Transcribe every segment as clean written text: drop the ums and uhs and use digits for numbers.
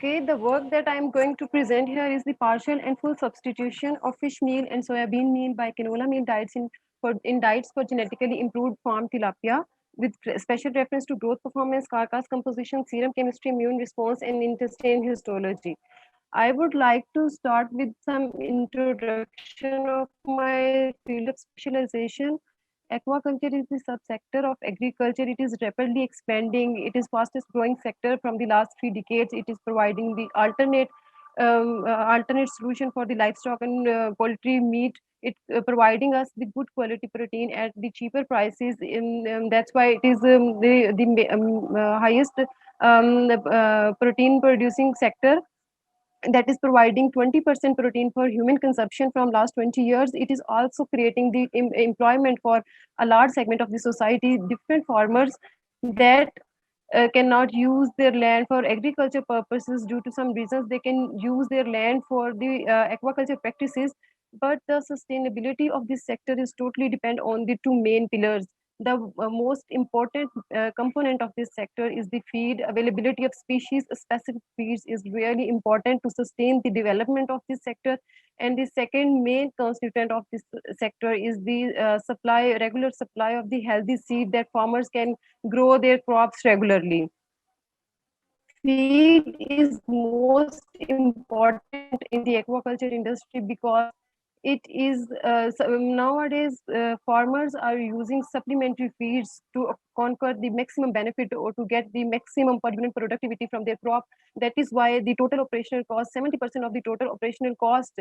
Okay, the work that I'm going to present here is the partial and full substitution of fish meal and soybean meal by canola meal diets in diets for genetically improved farm tilapia, with special reference to growth performance, carcass composition, serum chemistry, immune response, and intestine histology. I would like to start with some introduction of my field of specialization. Aquaculture is the subsector of agriculture. It is rapidly expanding. It is fastest growing sector from the last 3 decades. It is providing the alternate solution for the livestock and poultry meat. It providing us the good quality protein at the cheaper prices. That's why it is the highest protein producing sector, that is providing 20% protein for human consumption from last 20 years. It is also creating the employment for a large segment of the society. Different farmers that cannot use their land for agriculture purposes due to some reasons, they can use their land for the aquaculture practices. But the sustainability of this sector is totally depend on the two main pillars. The most important component of this sector is the feed. Availability of species specific feeds is really important to sustain the development of this sector. And the second main constituent of this sector is the regular supply of the healthy seed that farmers can grow their crops regularly. Feed is most important in the aquaculture industry because it is nowadays farmers are using supplementary feeds to conquer the maximum benefit or to get the maximum per unit productivity from their crop. That is why the total operational cost, 70% of the total operational cost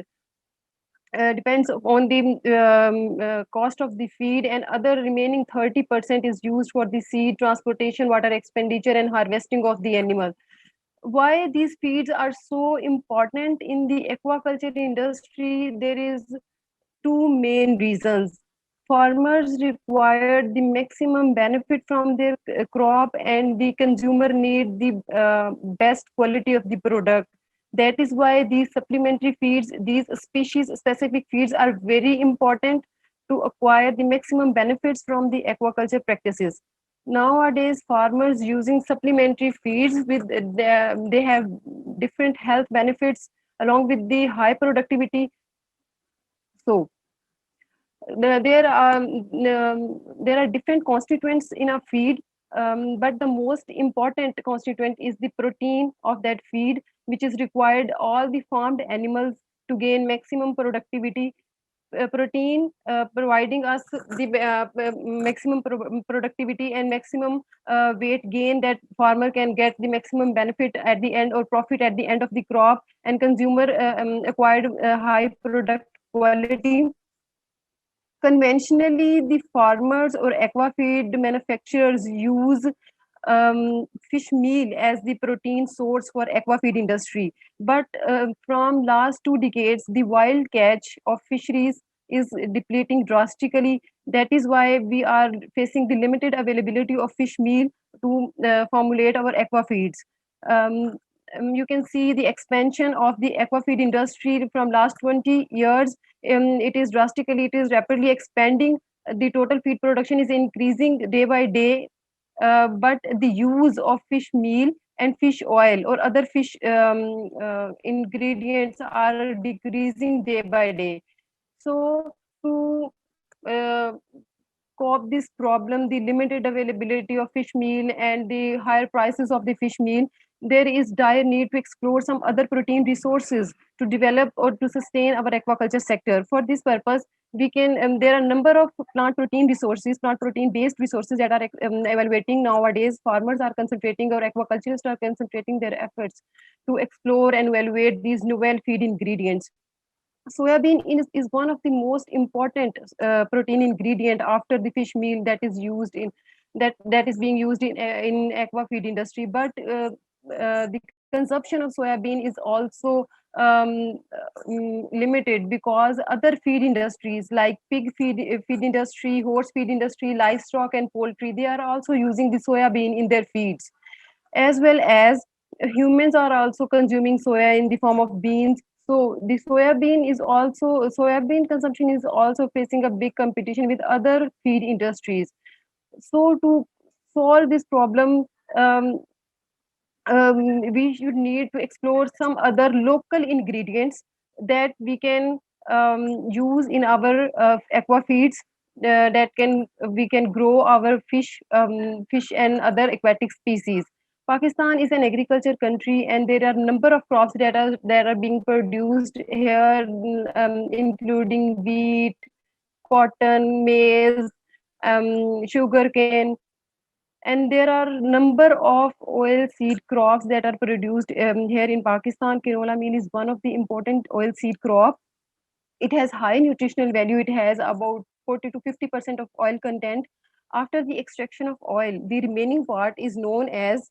depends on the cost of the feed, and other remaining 30% is used for the seed transportation, water expenditure, and harvesting of the animal. Why these feeds are so important in the aquaculture industry? There is two main reasons. Farmers require the maximum benefit from their crop, and the consumer need the best quality of the product. That is why these supplementary feeds, these species specific feeds, are very important to acquire the maximum benefits from the aquaculture practices. Nowadays, farmers using supplementary feeds with they have different health benefits along with the high productivity. So there are different constituents in a feed, but the most important constituent is the protein of that feed, which is required all the farmed animals to gain maximum productivity. Protein providing us the maximum productivity and maximum weight gain, that farmer can get the maximum benefit at the end or profit at the end of the crop, and consumer acquired high product quality. Conventionally, the farmers or aquafeed manufacturers use fish meal as the protein source for aquafeed industry. But from last 2 decades, the wild catch of fisheries is depleting drastically. That is why we are facing the limited availability of fish meal to formulate our aquafeeds. Um, you can see the expansion of the aquafeed industry from last 20 years. It is rapidly expanding. The total feed production is increasing day by day, but the use of fish meal and fish oil or other fish ingredients are decreasing day by day. So to uh, cope this problem, the limited availability of fish meal and the higher prices of the fish meal, there is dire need to explore some other protein resources to develop or to sustain our aquaculture sector. For this purpose, we can there are a number of plant protein based resources that are evaluating nowadays. Farmers are concentrating, or aquaculturists are concentrating their efforts to explore and evaluate these novel feed ingredients. Soybean is one of the most important protein ingredient after the fish meal that is used in that is being used in aqua feed industry. But the consumption of soybean is also limited, because other feed industries like feed industry, horse feed industry, livestock and poultry, they are also using the soybean in their feeds, as well as humans are also consuming soya in the form of beans. So the soybean consumption is also facing a big competition with other feed industries. So to solve this problem, um, we should need to explore some other local ingredients that we can use in our aqua feeds, that can we can grow our fish and other aquatic species. Pakistan is an agriculture country, and there are number of crops that are being produced here, including wheat, cotton, maize, sugarcane, and there are number of oil seed crops that are produced here in Pakistan. Canola meal is one of the important oil seed crop. It has high nutritional value. It has about 40 to 50% of oil content. After the extraction of oil, the remaining part is known as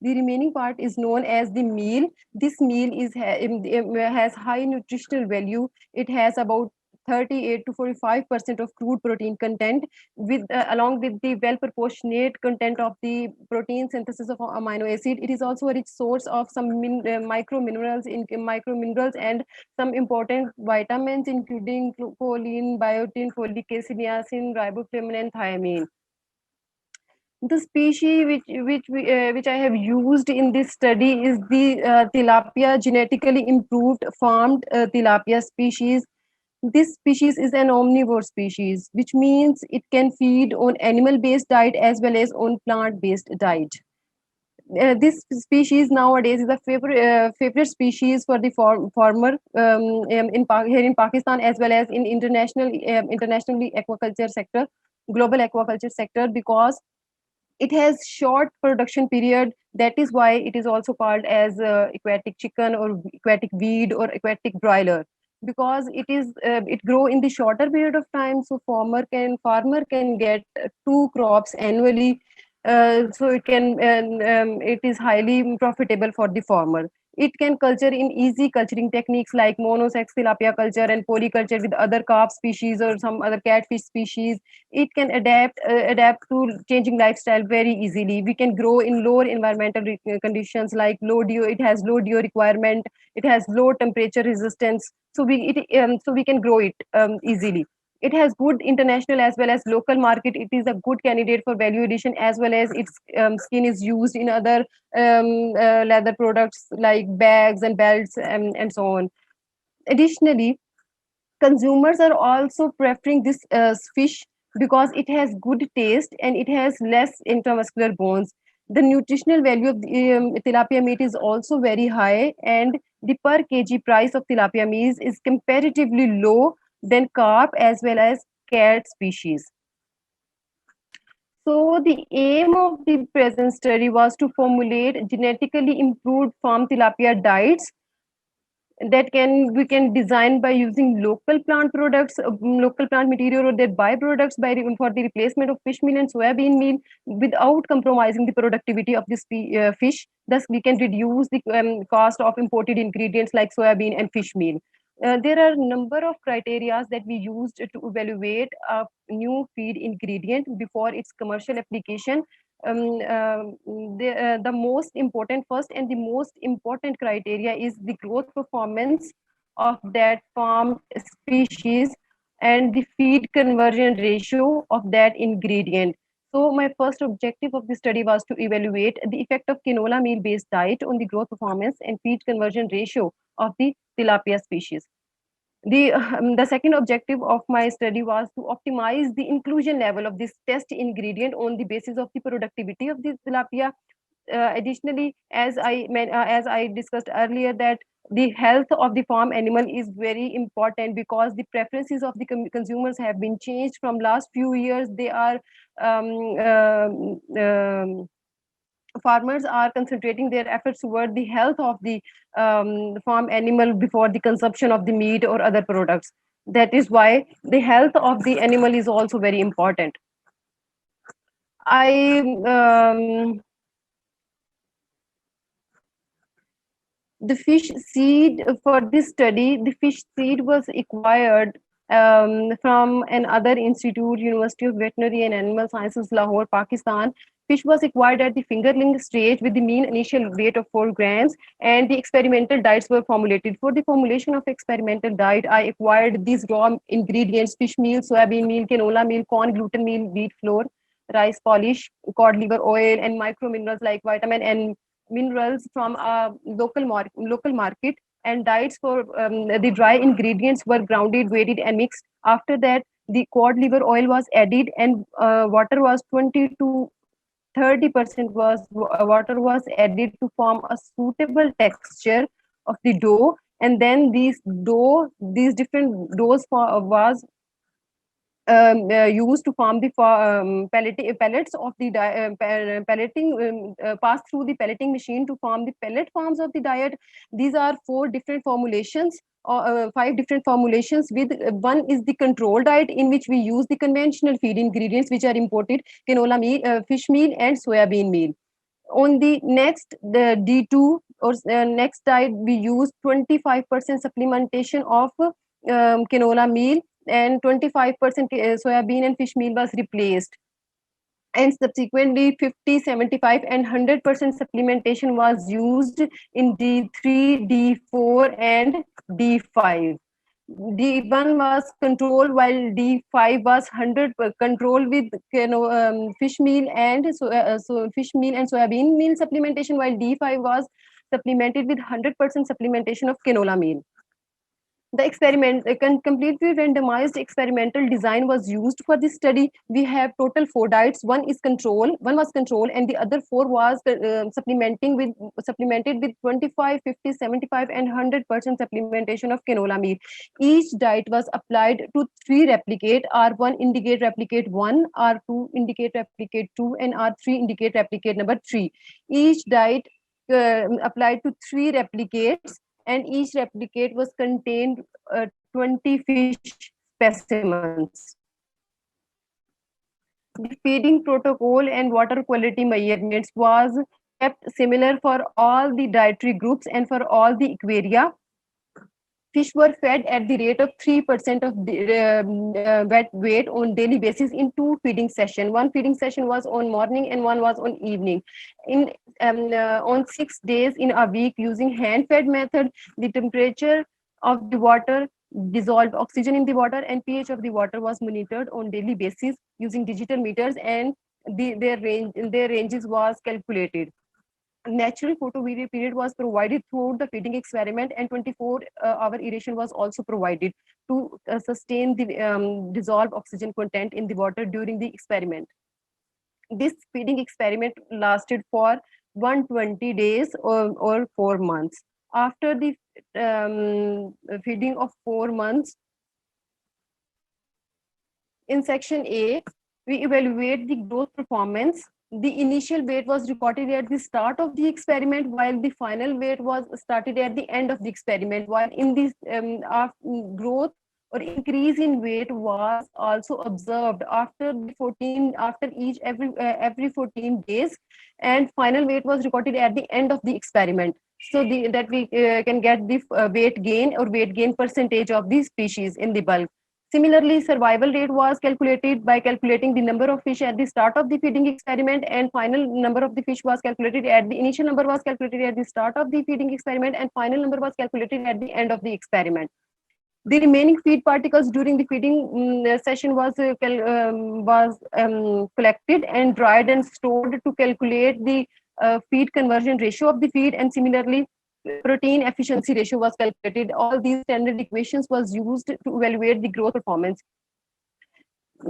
the meal. This meal has high nutritional value. It has about 38 to 45% of crude protein content, with along with the well proportionate content of the protein synthesis of amino acid. It is also a rich source of some micro minerals micro minerals and some important vitamins, including choline, biotin, folic acid, niacin, riboflavin, and thiamine. The species which I have used in this study is the tilapia, genetically improved farmed tilapia species. This species is an omnivore species, which means it can feed on animal-based diet as well as on plant-based diet. This species nowadays is a favorite species for the farmer here in Pakistan, as well as in internationally aquaculture sector, global aquaculture sector, because it has short production period. That is why it is also called as aquatic chicken or aquatic weed or aquatic broiler, because it grow in the shorter period of time, so farmer can get two crops annually. So it is highly profitable for the farmer. It can culture in easy culturing techniques like monosex tilapia culture and polyculture with other carp species or some other catfish species. It can adapt to changing lifestyle very easily. We can grow in lower environmental conditions, like it has low DO requirement. It has low temperature resistance, so we can grow it easily. It has good international as well as local market. It is a good candidate for value addition, as well as its skin is used in other leather products like bags and belts, and so on. Additionally, consumers are also preferring this fish because it has good taste and it has less intramuscular bones. The nutritional value of the tilapia meat is also very high, and the per kg price of tilapia meat is comparatively low than carp as well as cat species. So the aim of the present study was to formulate genetically improved farm tilapia diets that can we can design by using local plant products, local plant material or their byproducts for the replacement of fish meal and soybean meal, without compromising the productivity of this fish. Thus we can reduce the cost of imported ingredients like soybean and fish meal. There are a number of criteria that we used to evaluate a new feed ingredient before its commercial application. The most important first and the most important criteria is the growth performance of that farmed species and the feed conversion ratio of that ingredient. So my first objective of the study was to evaluate the effect of canola meal based diet on the growth performance and feed conversion ratio of the tilapia species. The second objective of my study was to optimize the inclusion level of this test ingredient on the basis of the productivity of the tilapia. Additionally, as I discussed earlier, that the health of the farm animal is very important, because the preferences of the consumers have been changed from last few years. They are um, farmers are concentrating their efforts toward the health of the farm animal before the consumption of the meat or other products. That is why the health of the animal is also very important. I The fish seed for this study, the fish seed was acquired from another institute, University of Veterinary and Animal Sciences, Lahore, Pakistan. Fish was acquired at the fingerling stage with the mean initial weight of 4 grams, and the experimental diets were formulated. For the formulation of experimental diet, I acquired these raw ingredients: fish meal, soybean meal, canola meal, corn gluten meal, wheat flour, rice polish, cod liver oil, and micro minerals like vitamin and minerals from a local market. And diets for the dry ingredients were grounded, weighted, and mixed. After that, the cod liver oil was added, and water was 20 to 30% was water was added to form a suitable texture of the dough. And then these different doughs was used to form the pellets of the pelleting, pass through the pelleting machine to form the pellet forms of the diet. These are four different formulations, five different formulations. With one is the control diet, in which we use the conventional feed ingredients which are imported: canola meal, fish meal, and soybean meal. On the next, the D2 or next diet, we use 25% supplementation of canola meal, and 25% soybean and fish meal was replaced. And subsequently 50, 75, and 100% supplementation was used in D3, D4, and D5. D1 was control, while D5 was 100 control with fish meal and fish meal and soybean meal supplementation, while D5 was supplemented with 100% supplementation of canola meal. The experiment, a completely randomized experimental design was used for this study. We have total four diets. One was control, and the other four was supplemented with 25, 50, 75, and 100% supplementation of canola meal. Each diet was applied to three replicate: R1 indicate replicate 1, R2 indicate replicate 2, and R3 indicate replicate number 3. Each diet applied to three replicates, and each replicate was contained 20 fish specimens. The feeding protocol and water quality measurements was kept similar for all the dietary groups and for all the aquaria. Fish were fed at the rate of 3% of the wet weight on daily basis in two feeding sessions. One feeding session was on morning and one was on evening. On 6 days in a week, using hand-fed method, the temperature of the water, dissolved oxygen in the water, and pH of the water was monitored on daily basis using digital meters, and their ranges was calculated. Natural photovideo period was provided throughout the feeding experiment, and 24-hour aeration was also provided to sustain the dissolved oxygen content in the water during the experiment. This feeding experiment lasted for 120 days or 4 months. After the feeding of 4 months, in section A, we evaluate the growth performance. The initial weight was recorded at the start of the experiment, while the final weight was started at the end of the experiment. While in this growth or increase in weight was also observed after every 14 days, and final weight was recorded at the end of the experiment. So that we can get the weight gain or weight gain percentage of these species in the bulk. Similarly, survival rate was calculated by calculating the number of fish at the start of the feeding experiment, and final number of the fish was calculated at the initial number was calculated at the start of the feeding experiment, and final number was calculated at the end of the experiment. The remaining feed particles during the feeding session was collected and dried and stored to calculate the feed conversion ratio of the feed, and similarly protein efficiency ratio was calculated. All these standard equations was used to evaluate the growth performance.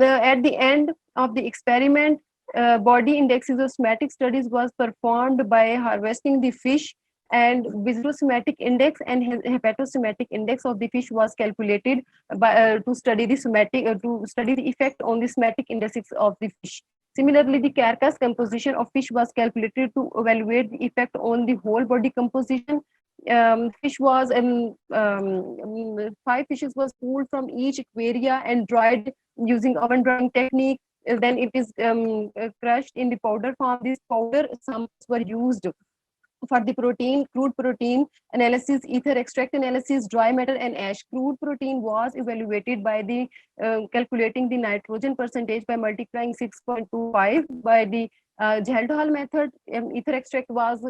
At the end of the experiment, body indexes of somatic studies was performed by harvesting the fish, and visuosomatic index and hepatosomatic index of the fish was calculated to study the effect on the somatic indices of the fish. Similarly, the carcass composition of fish was calculated to evaluate the effect on the whole body composition. Fish was 5 fishes was pulled from each aquaria and dried using oven drying technique. Then it is crushed in the powder form. This powder samples were used for the crude protein analysis, ether extract analysis, dry matter, and ash. Crude protein was evaluated by the calculating the nitrogen percentage by multiplying 6.25 by the Geldhal method. Ether extract was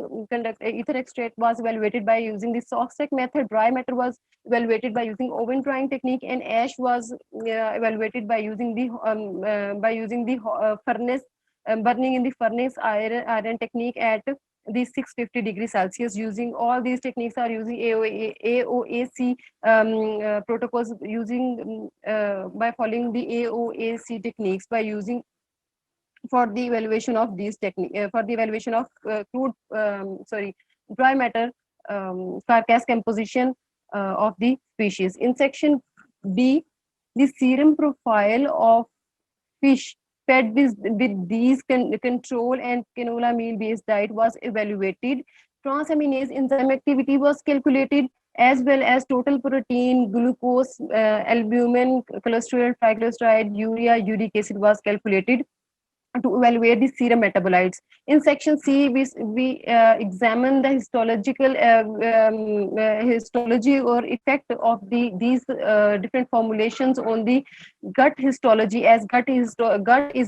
evaluated by using the Sockstack method. Dry matter was evaluated by using oven drying technique, and ash was evaluated by using the furnace burning in the furnace iron technique at the 650 degrees Celsius. Using all these techniques are using AOAC protocols, using by following the AOAC techniques, by using for the evaluation of these technique for the evaluation of dry matter carcass composition of the species. In section B, the serum profile of fish fed with these control and canola meal based diet was evaluated. Transaminase enzyme activity was calculated, as well as total protein, glucose, albumin, cholesterol, triglyceride, urea, uric acid was calculated to evaluate the serum metabolites. In section C, we examine the histology or effect of these different formulations on the gut histology, as gut is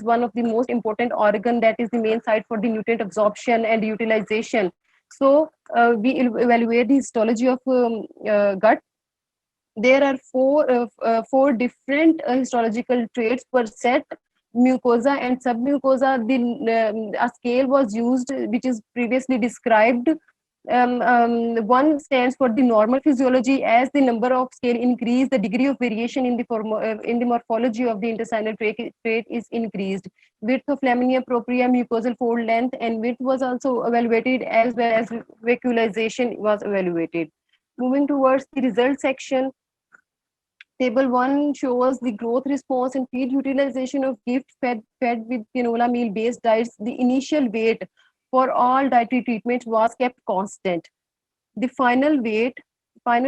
one of the most important organ, that is the main site for the nutrient absorption and utilization. So we evaluate the histology of gut. There are four different histological traits per set: mucosa and submucosa. A scale was used which is previously described. One stands for the normal physiology. As the number of scale increase, the degree of variation in the morphology of the intestinal trait is increased. Width of lamina propria, mucosal fold length, and width was also evaluated, as well as vacuolization was evaluated. Moving towards the result section, Table 1 shows the growth response and feed utilization of gift fed with canola meal based diets. The initial weight for all dietary treatments was kept constant. The final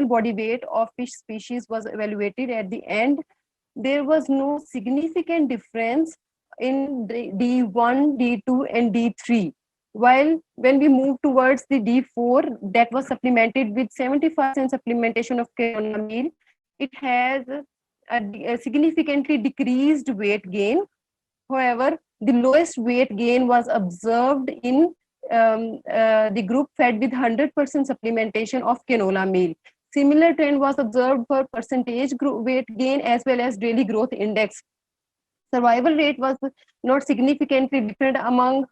body weight of fish species was evaluated at the end. There was no significant difference in the D1, D2, and D3. While when we move towards the D4, that was supplemented with 75% supplementation of canola meal, it has a significantly decreased weight gain. However, the lowest weight gain was observed in the group fed with 100% supplementation of canola meal. Similar trend was observed for percentage weight gain as well as daily growth index. Survival rate was not significantly different among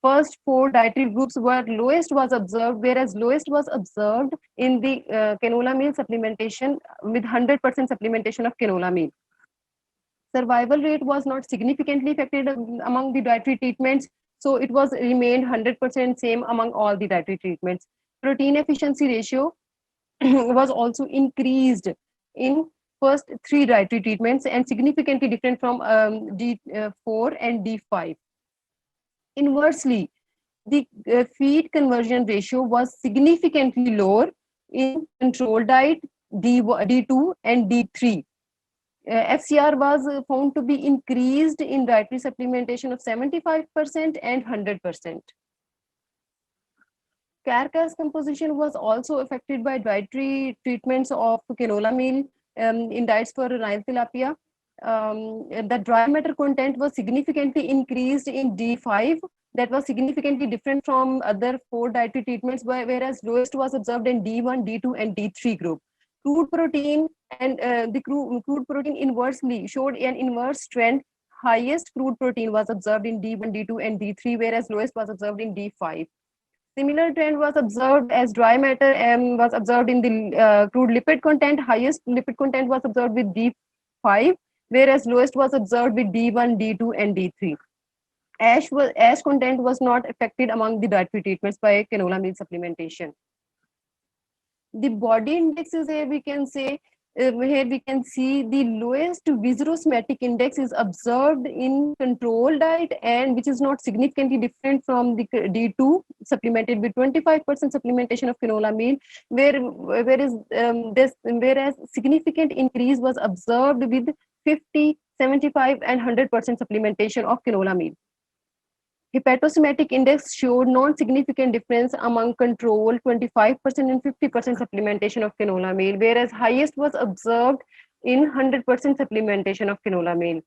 first four dietary groups, where lowest was observed, whereas lowest was observed in the canola meal supplementation with 100% supplementation of canola meal. Survival rate was not significantly affected among the dietary treatments, so it was remained 100% same among all the dietary treatments. Protein efficiency ratio was also increased in first three dietary treatments and significantly different from D4 and D5. Inversely, the feed conversion ratio was significantly lower in control diet D2 and D3. FCR was found to be increased in dietary supplementation of 75% and 100%. Carcass composition was also affected by dietary treatments of canola meal in diets for Nile tilapia. The dry matter content was significantly increased in D5. That was significantly different from other four dietary treatments, whereas lowest was observed in D1, D2, and D3 group. Crude protein and the crude protein inversely showed an inverse trend. Highest crude protein was observed in D1, D2, and D3, whereas lowest was observed in D5. Similar trend was observed as dry matter was observed in the crude lipid content. Highest lipid content was observed with D5, whereas lowest was observed with D1, D2, and D3. Ash content was not affected among the dietary treatments by canola meal supplementation. The body index is here, we can say, here we can see the lowest viscoosmotic index is observed in control diet, and which is not significantly different from the D2 supplemented with 25% supplementation of canola meal, whereas significant increase was observed with 50, 75, and 100% supplementation of canola meal. Hepatosomatic index showed non-significant difference among control, 25% and 50% supplementation of canola meal, whereas highest was observed in 100% supplementation of canola meal.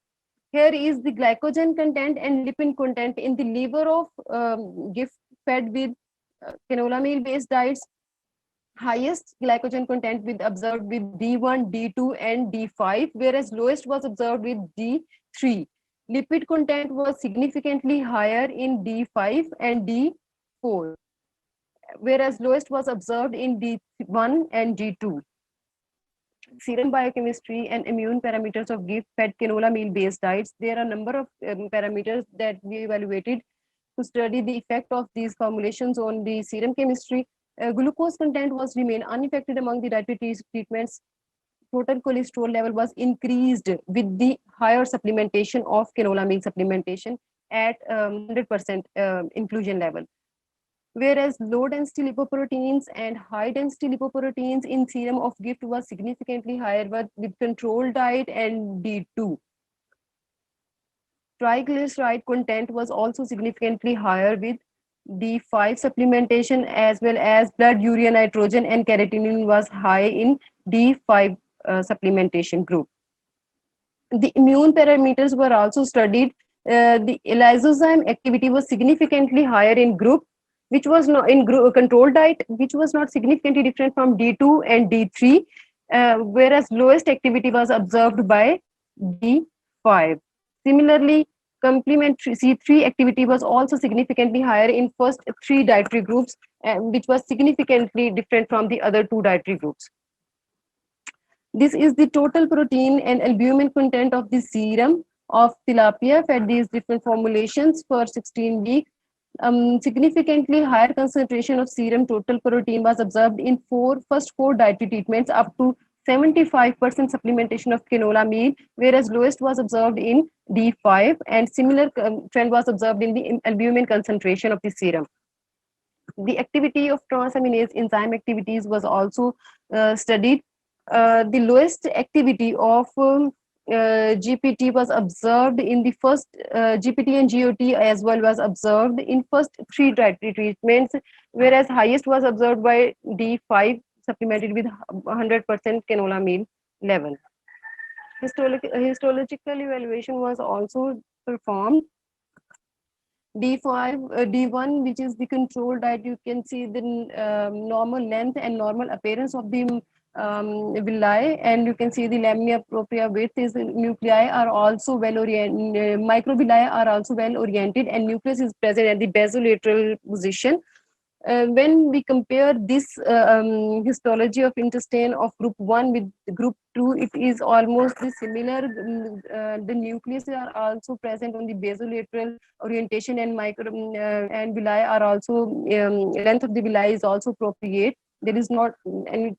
Here is the glycogen content and lipid content in the liver of gift fed with canola meal based diets. Highest glycogen content observed with D1, D2, and D5, whereas lowest was observed with D3. Lipid content was significantly higher in D5 and D4, whereas lowest was observed in D1 and D2. Serum biochemistry and immune parameters of GIFT fed canola meal based diets. There are a number of parameters that we evaluated to study the effect of these formulations on the serum chemistry. Glucose content was remained unaffected among the dietary treatments. Total cholesterol level was increased with the higher supplementation of canola meal supplementation at 100% inclusion level. Whereas low density lipoproteins and high density lipoproteins in serum of GIFT was significantly higher with control diet and D2. Triglyceride content was also significantly higher with D5 supplementation, as well as blood urea nitrogen and creatinine was high in D5 supplementation group. The immune parameters were also studied. The lysozyme activity was significantly higher in group, which was not in group control diet, which was not significantly different from D2 and D3, whereas lowest activity was observed by D5. Similarly, complementary C3 activity was also significantly higher in first three dietary groups, which was significantly different from the other two dietary groups. This is the total protein and albumin content of the serum of tilapia fed these different formulations for 16 weeks. Significantly higher concentration of serum total protein was observed in first four dietary treatments, up to 75% supplementation of canola meal, whereas lowest was observed in D5, and similar trend was observed in the albumin concentration of the serum. The activity of transaminase enzyme activities was also studied. The lowest activity of GPT was observed in the first GPT and GOT as well was observed in first three dietary treatments, whereas highest was observed by D5 supplemented with 100% canola meal level. Histological evaluation was also performed. D5, D1, which is the control diet, you can see the normal length and normal appearance of the villi, and you can see the lamina propria width is nuclei are also well oriented, microvilli are also well oriented, and nucleus is present at the basolateral position. When we compare this histology of intestine of group 1 with group 2, it is almost similar. The nucleus are also present on the basolateral orientation, and and villi are also length of the villi is also appropriate. There is not any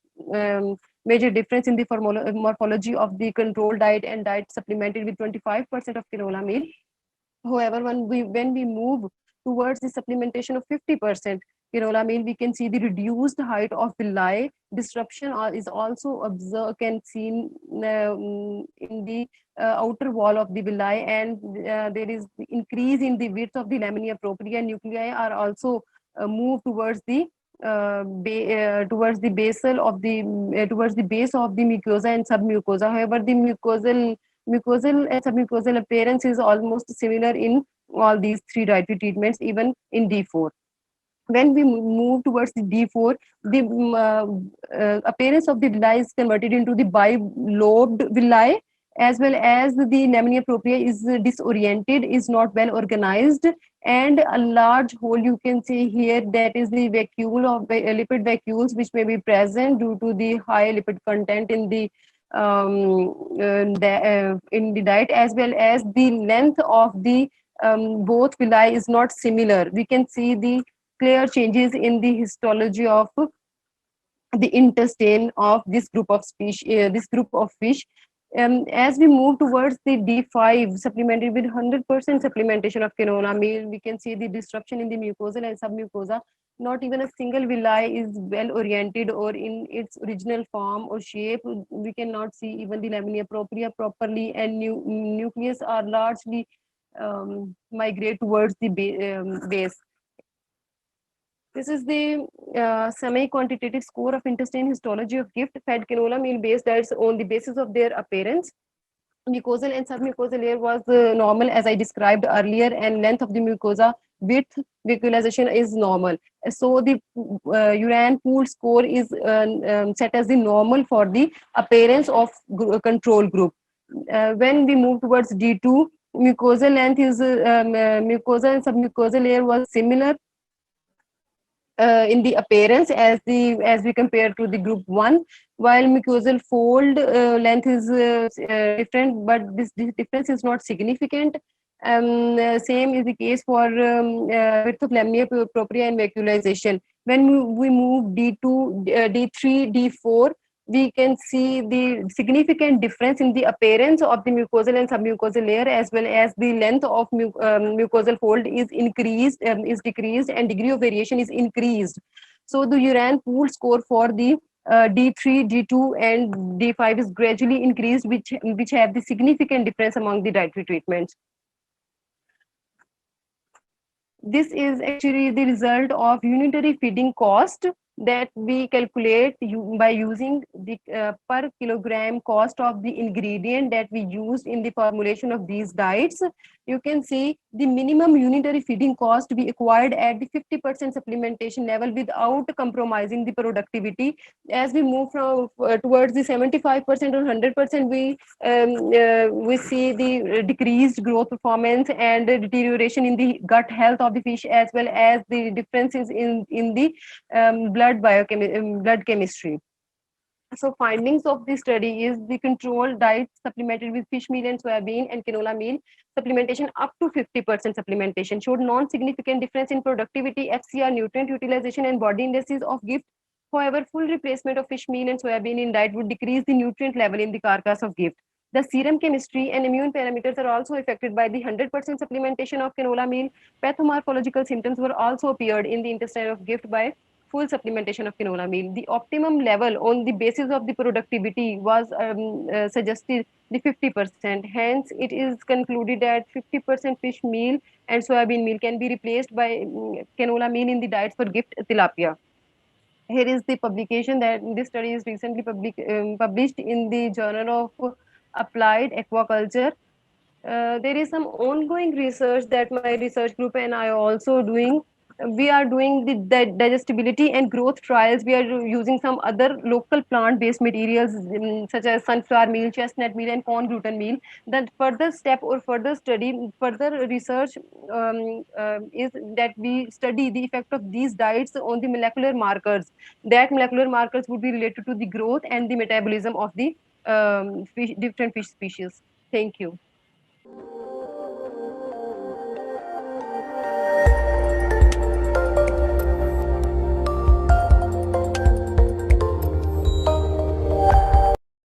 major difference in the morphology of the control diet and diet supplemented with 25% of canola meal. However, when we move towards the supplementation of 50% canola meal, we can see the reduced height of villi. Disruption is also observed, can seen in the outer wall of the villi, and there is increase in the width of the lamina propria. Nuclei are also moved towards the towards the basal of the towards the base of the mucosa and submucosa. However, the mucosal and submucosal appearance is almost similar in all these three dietary treatments, even in D4. When we move towards the D4, the appearance of the villi is converted into the bilobed villi, as well as the lamina propria is disoriented, is not well organized, and a large hole you can see here, that is the vacuole of lipid vacuoles, which may be present due to the high lipid content in the in the diet, as well as the length of the both villi is not similar. We can see the clear changes in the histology of the intestine of this group of species, this group of fish. As we move towards the D5 supplemented with 100% supplementation of canola meal, we can see the disruption in the mucosal and submucosa. Not even a single villi is well oriented or in its original form or shape. We cannot see even the lamina propria properly, and nucleus are largely migrate towards the base. This is the semi-quantitative score of intestine histology of GIFT fed canola meal based diets on the basis of their appearance. Mucosal and submucosal layer was normal, as I described earlier, and length of the mucosa width vacuolization is normal. So the urine pool score is set as the normal for the appearance of control group. When we move towards D2, mucosal length is mucosa and submucosal layer was similar in the appearance as we compare to the group 1, while mucosal fold length is different, but this difference is not significant. Same is the case for width of lamina propria and vacuolization. When we move D2, D3, D4, we can see the significant difference in the appearance of the mucosal and submucosal layer, as well as the length of mucosal fold is increased, is decreased, and degree of variation is increased. So the urine pool score for the D3, D2, and D5 is gradually increased, which have the significant difference among the dietary treatments. This is actually the result of unitary feeding cost that we calculate by using the per kilogram cost of the ingredient that we used in the formulation of these diets. You can see the minimum unitary feeding cost we acquired at the 50% supplementation level without compromising the productivity. As we move from towards the 75% or 100%, we see the decreased growth performance and deterioration in the gut health of the fish, as well as the differences in the blood chemistry. So findings of this study is the control diet supplemented with fish meal and soybean and canola meal supplementation up to 50% supplementation showed non-significant difference in productivity, FCR, nutrient utilization, and body indices of gift. However, full replacement of fish meal and soybean in diet would decrease the nutrient level in the carcass of gift. The serum chemistry and immune parameters are also affected by the 100% supplementation of canola meal. Pathomorphological symptoms were also appeared in the intestine of gift by full supplementation of canola meal. The optimum level on the basis of the productivity was suggested the 50%. Hence, it is concluded that 50% fish meal and soybean meal can be replaced by canola meal in the diets for gift tilapia. Here is the publication that this study is recently published in the Journal of Applied Aquaculture. There is some ongoing research that my research group and I are also doing. We are doing the digestibility and growth trials. We are using some other local plant-based materials such as sunflower meal, chestnut meal, and corn gluten meal. The further step or further study, further research is that we study the effect of these diets on the molecular markers. That molecular markers would be related to the growth and the metabolism of the different fish species. Thank you.